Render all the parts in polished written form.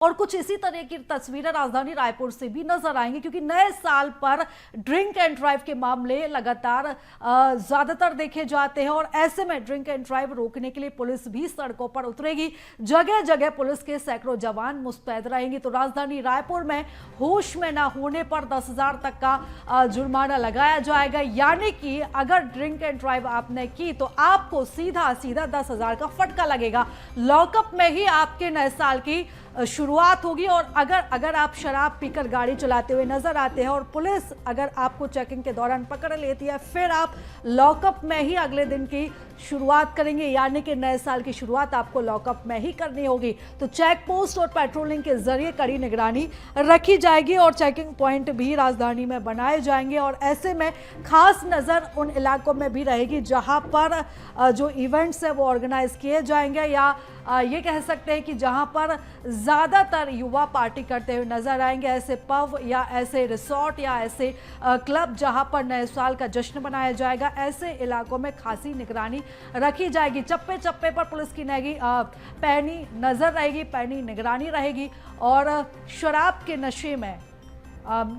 और कुछ इसी तरह की तस्वीरें राजधानी रायपुर से भी नजर आएंगी, क्योंकि नए साल पर ड्रिंक एंड ड्राइव के मामले लगातार ज्यादातर देखे जाते हैं और ऐसे में ड्रिंक एंड ड्राइव रोकने के लिए पुलिस भी सड़कों पर उतरेगी। जगह जगह पुलिस के सैकड़ों जवान मुस्तैद रहेंगे। तो राजधानी रायपुर में होश में ना होने पर 10,000 तक का जुर्माना लगाया जाएगा, यानी कि अगर ड्रिंक एंड ड्राइव आपने की तो आपको सीधा सीधा 10,000 का फटका लगेगा। लॉकअप में ही आपके नए साल की शुरुआत होगी। और अगर आप शराब पीकर गाड़ी चलाते हुए नजर आते हैं और पुलिस अगर आपको चेकिंग के दौरान पकड़ लेती है, फिर आप लॉकअप में ही अगले दिन की शुरुआत करेंगे, यानी कि नए साल की शुरुआत आपको लॉकअप में ही करनी होगी। तो चेक पोस्ट और पेट्रोलिंग के जरिए कड़ी निगरानी रखी जाएगी और चेकिंग पॉइंट भी राजधानी में बनाए जाएंगे। और ऐसे में खास नजर उन इलाकों में भी रहेगी जहां पर जो इवेंट्स है वो ऑर्गेनाइज किए जाएंगे, या ये कह सकते हैं कि जहां पर ज्यादातर युवा पार्टी करते हुए नजर आएंगे। ऐसे पब या ऐसे रिसोर्ट या ऐसे क्लब जहां पर नए साल का जश्न मनाया जाएगा, ऐसे इलाकों में खासी निगरानी रखी जाएगी। चप्पे चप्पे पर पुलिस की पैनी नजर रहेगी, पैनी निगरानी रहेगी। और शराब के नशे में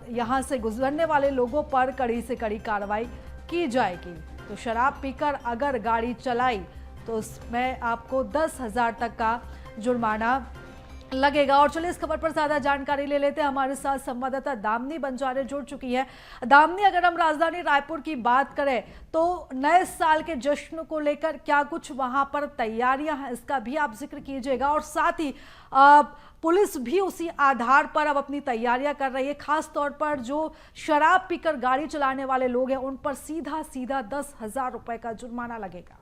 यहां से गुजरने वाले लोगों पर कड़ी से कड़ी कार्रवाई की जाएगी। तो शराब पीकर अगर गाड़ी चलाई तो उसमें आपको 10,000 तक का जुर्माना लगेगा। और चलिए इस खबर पर ज्यादा जानकारी ले लेते हैं। हमारे साथ संवाददाता दामिनी बंजारे जुड़ चुकी है। दामिनी, अगर हम राजधानी रायपुर की बात करें तो नए साल के जश्न को लेकर क्या कुछ वहां पर तैयारियां हैं, इसका भी आप जिक्र कीजिएगा। और साथ ही पुलिस भी उसी आधार पर अब अपनी तैयारियां कर रही है, खास तौर पर जो शराब पीकर गाड़ी चलाने वाले लोग हैं उन पर सीधा सीधा 10,000 रुपए का जुर्माना लगेगा।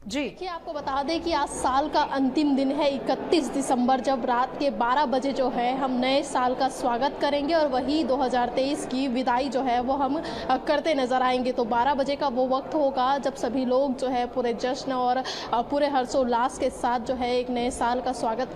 जी देखिए, आपको बता दें कि आज साल का अंतिम दिन है 31 दिसंबर, जब रात के 12 बजे जो है हम नए साल का स्वागत करेंगे और वही 2023 की विदाई जो है वो हम करते नजर आएंगे। तो 12 बजे का वो वक्त होगा जब सभी लोग जो है पूरे जश्न और पूरे हर्षोल्लास के साथ जो है एक नए साल का स्वागत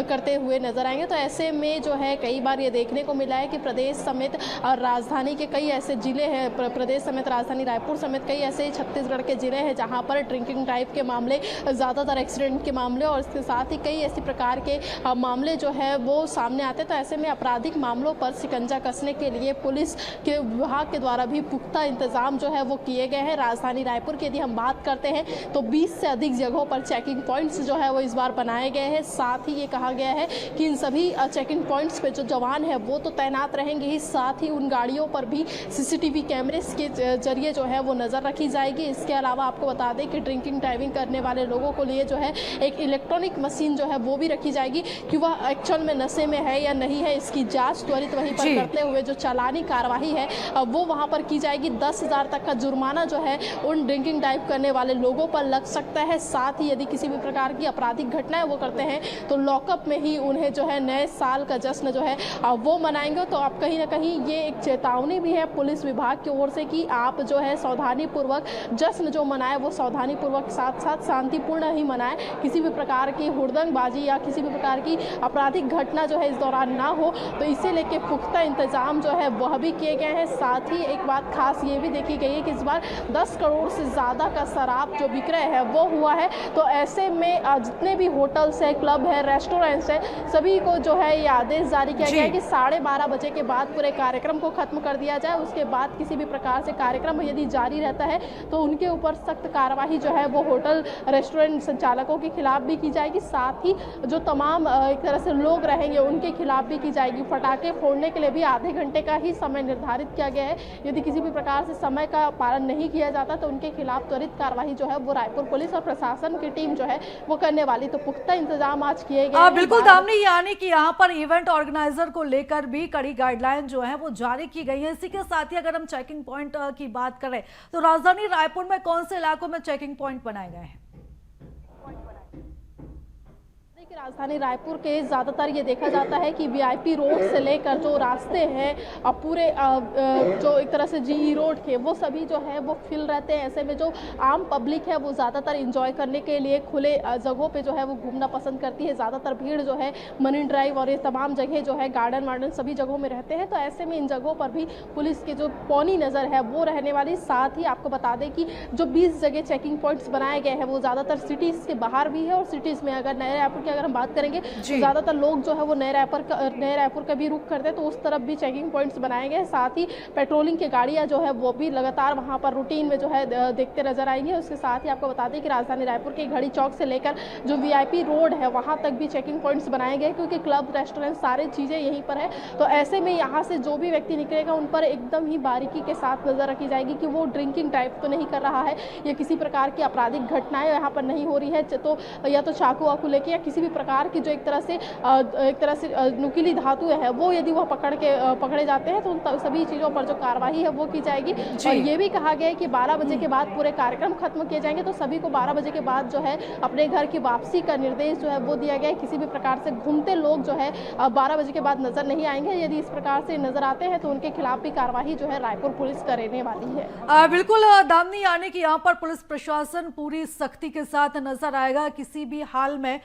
करते हुए नजर आएंगे। तो ऐसे में जो है कई बार ये देखने को मिला है कि प्रदेश समेत राजधानी के कई ऐसे जिले हैं, प्रदेश समेत राजधानी रायपुर समेत कई ऐसे छत्तीसगढ़ के जिले हैं जहाँ पर ड्रिंकिंग ड्राइव के मामले, ज़्यादातर एक्सीडेंट के मामले और इसके साथ ही कई ऐसी प्रकार के मामले जो है वो सामने आते हैं। तो ऐसे में आपराधिक मामलों पर शिकंजा कसने के लिए पुलिस के विभाग के द्वारा भी पुख्ता इंतजाम जो है वो किए गए हैं। राजधानी रायपुर की यदि हम बात करते हैं तो 20 से अधिक जगहों पर चेकिंग पॉइंट्स जो है वो इस बार बनाए गए हैं। साथ ही ये कहा गया है कि इन सभी चेकिंग पॉइंट्स पे जो जवान है वो तो तैनात रहेंगे ही, साथ ही उन गाड़ियों पर भी सीसीटीवी कैमरे के जरिए जो है वो नज़र रखी जाएगी। इसके अलावा आपको बता दें कि ड्रिंकिंग ड्राइविंग करने वाले लोगों को लिए जो है एक इलेक्ट्रॉनिक मशीन जो है वो भी रखी जाएगी कि वह एक्चुअल में नशे में है या नहीं है, इसकी जांच त्वरित वहीं पर करते हुए जो चालानी कार्रवाई है वो वहां पर की जाएगी। 10,000 तक का जुर्माना जो है उन ड्रिंकिंग ड्राइव करने वाले लोगों पर लग सकता है। साथ ही यदि किसी भी प्रकार की आपराधिक घटनाएं वो करते हैं तो लॉकअप में ही उन्हें जो है नए साल का जश्न जो है वो मनाएंगे। तो आप कहीं ना कहीं ये एक चेतावनी भी है पुलिस विभाग की ओर से कि आप जो है सावधानी पूर्वक जश्न जो मनाए वो सावधानी पूर्वक साथ साथ शांतिपूर्ण ही मनाएं। किसी भी प्रकार की हुड़दंगबाजी या किसी भी प्रकार की आपराधिक घटना जो है इस दौरान ना हो, तो इसे लेके पुख्ता इंतजाम जो है वह भी किए गए हैं। साथ ही एक बात खास ये भी देखी गई है कि इस बार 10 करोड़ से ज़्यादा का शराब जो विक्रय है वो हुआ है। तो ऐसे में जितने भी होटल्स है, क्लब है, रेस्टोरेंट्स है, सभी को जो है ये आदेश जारी किया गया है कि 12:30 बजे के बाद पूरे कार्यक्रम को खत्म कर दिया जाए। उसके बाद किसी भी प्रकार से कार्यक्रम यदि जारी रहता है तो उनके ऊपर सख्त कार्रवाई जो है वो होटल रेस्टोरेंट संचालकों के खिलाफ भी की जाएगी। साथ ही जो तमाम एक तरह से लोग रहेंगे उनके खिलाफ भी की जाएगी। पटाखे फोड़ने के लिए भी आधे घंटे का ही समय निर्धारित किया गया है। यदि किसी भी प्रकार से समय का पालन नहीं किया जाता तो उनके खिलाफ त्वरित कार्रवाई जो है वो रायपुर पुलिस और प्रशासन की टीम जो है वो करने वाली। तो पुख्ता इंतजाम आज किए गए। बिल्कुल दामिनी, यानी कि यहाँ पर इवेंट ऑर्गेनाइजर को लेकर भी कड़ी गाइडलाइन जो है वो जारी की गई है। इसी के साथ ही अगर हम चेकिंग पॉइंट की बात करें तो राजधानी रायपुर में कौन से इलाकों में चेकिंग पॉइंट बनाए गए हैं? राजधानी रायपुर के ज़्यादातर ये देखा जाता है कि वीआईपी रोड से लेकर जो रास्ते हैं पूरे जो एक तरह से जीई रोड के वो सभी जो है वो फिल रहते हैं। ऐसे में जो आम पब्लिक है वो ज़्यादातर इंजॉय करने के लिए खुले जगहों पे जो है वो घूमना पसंद करती है। ज़्यादातर भीड़ जो है मरीन ड्राइव और ये तमाम जगह जो है गार्डन वार्डन सभी जगहों में रहते हैं। तो ऐसे में इन जगहों पर भी पुलिस की जो पौनी नज़र है वो रहने वाली। साथ ही आपको बता दें कि जो 20 जगह चेकिंग पॉइंट्स बनाए गए हैं वो ज़्यादातर सिटीज़ के बाहर भी है और सिटीज़ में अगर नए रायपुर की अगर हम बात करेंगे जी। ज़्यादातर लोग जो है वो नए रायपुर का भी रुख करते हैं, तो उस तरफ भी चेकिंग पॉइंट्स बनाए गए हैं। साथ ही पेट्रोलिंग की गाड़ियां जो है वो भी लगातार वहां पर रूटीन में जो है देखते नजर आएंगे। उसके साथ ही आपको बता दें कि राजधानी रायपुर के घड़ी चौक से लेकर जो वीआईपी रोड है वहां तक भी चेकिंग पॉइंट्स बनाए गए, क्योंकि क्लब, रेस्टोरेंट, सारी चीज़ें यहीं पर है। तो ऐसे में यहाँ से जो भी व्यक्ति निकलेगा उन पर एकदम ही बारीकी के साथ नजर रखी जाएगी कि वो ड्रिंकिंग टाइप तो नहीं कर रहा है या किसी प्रकार की आपराधिक घटनाएं यहाँ पर नहीं हो रही है, तो या तो चाकू वाकू लेके या किसी भी प्रकार की जो एक तरह से नुकीली धातु है वो यदि वह पकड़े जाते हैं तो उन सभी चीज़ों पर जो कार्रवाई है वो की जाएगी। और ये भी कहा गया है कि 12 बजे के बाद पूरे कार्यक्रम खत्म किए जाएंगे, तो सभी को 12 बजे के बाद जो है अपने घर की वापसी का निर्देश जो है वो दिया गया है। किसी भी प्रकार से घूमते लोग जो है 12 बजे के बाद नजर नहीं आएंगे। यदि इस प्रकार से नजर आते हैं तो उनके खिलाफ भी कार्रवाई जो है रायपुर पुलिस करने वाली है। बिल्कुल दामिनी, यानी कि यहाँ पर पुलिस प्रशासन पूरी सख्ती के साथ नजर आएगा, किसी भी हाल में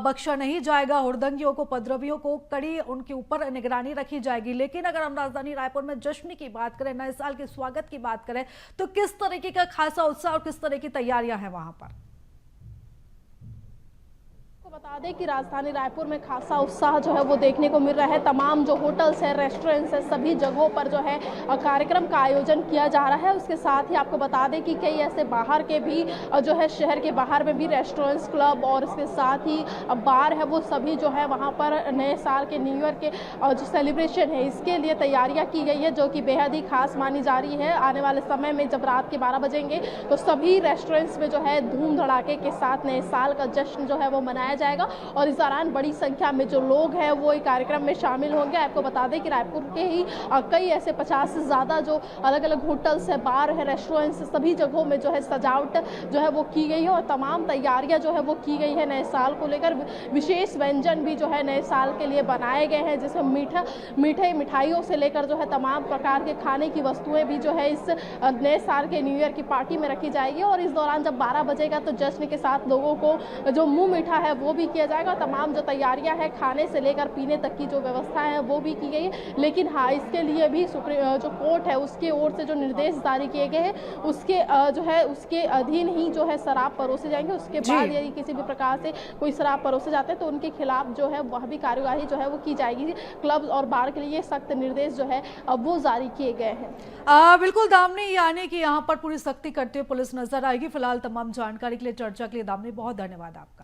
बख्शा नहीं जाएगा। हुड़दंगियों को, उपद्रवियों को कड़ी उनके ऊपर निगरानी रखी जाएगी। लेकिन अगर हम राजधानी रायपुर में जश्न की बात करें, नए साल के स्वागत की बात करें, तो किस तरीके का खासा उत्साह और किस तरह की तैयारियां हैं वहां पर? बता दें कि राजधानी रायपुर में खासा उत्साह जो है वो देखने को मिल रहा है। तमाम जो होटल्स है, रेस्टोरेंट्स है, सभी जगहों पर जो है कार्यक्रम का आयोजन किया जा रहा है। उसके साथ ही आपको बता दें कि कई ऐसे बाहर के भी जो है शहर के बाहर में भी रेस्टोरेंट्स, क्लब और इसके साथ ही बार है वो सभी जो है वहाँ पर नए साल के, न्यू ईयर के जो सेलिब्रेशन है इसके लिए तैयारियाँ की गई है, जो कि बेहद ही खास मानी जा रही है। आने वाले समय में जब रात के 12 बजेंगे तो सभी रेस्टोरेंट्स में जो है धूम धड़ाके के साथ नए साल का जश्न जो है वो मनाया जाएगा और इस दौरान बड़ी संख्या में जो लोग हैं वो एक कार्यक्रम में शामिल होंगे। आपको बता दें कि रायपुर के ही कई ऐसे 50 से ज़्यादा जो अलग अलग होटल्स है, बार है, रेस्टोरेंट्स, सभी जगहों में जो है सजावट जो है वो की गई है और तमाम तैयारियां जो है वो की गई है नए साल को लेकर। विशेष व्यंजन भी जो है नए साल के लिए बनाए गए हैं, जिसमें मिठाइयों से लेकर जो है तमाम प्रकार के खाने की वस्तुएं भी जो है इस नए साल के, न्यू ईयर की पार्टी में रखी जाएगी। और इस दौरान जब 12 बजेगा तो जश्न के साथ लोगों को जो मुंह मीठा है वो भी किया जाएगा। तमाम जो तैयारियां हैं, खाने से लेकर पीने तक की जो व्यवस्था है वो भी की गई है। लेकिन हाँ, इसके लिए भी जो कोर्ट है उसके ओर से जो निर्देश जारी किए गए हैं उसके जो है उसके अधीन ही जो है शराब परोसे जाएंगे। उसके बाद यदि किसी भी प्रकार से कोई शराब परोसे जाते हैं तो उनके खिलाफ जो है वह भी कार्यवाही जो है वो की जाएगी। क्लब और बार के लिए सख्त निर्देश जो है वो जारी किए गए हैं। बिल्कुल दामिनी, यानी कि यहाँ पर पूरी सख्ती करते हुए पुलिस नजर आएगी। फिलहाल तमाम जानकारी के लिए, चर्चा के लिए दामिनी बहुत धन्यवाद आपका।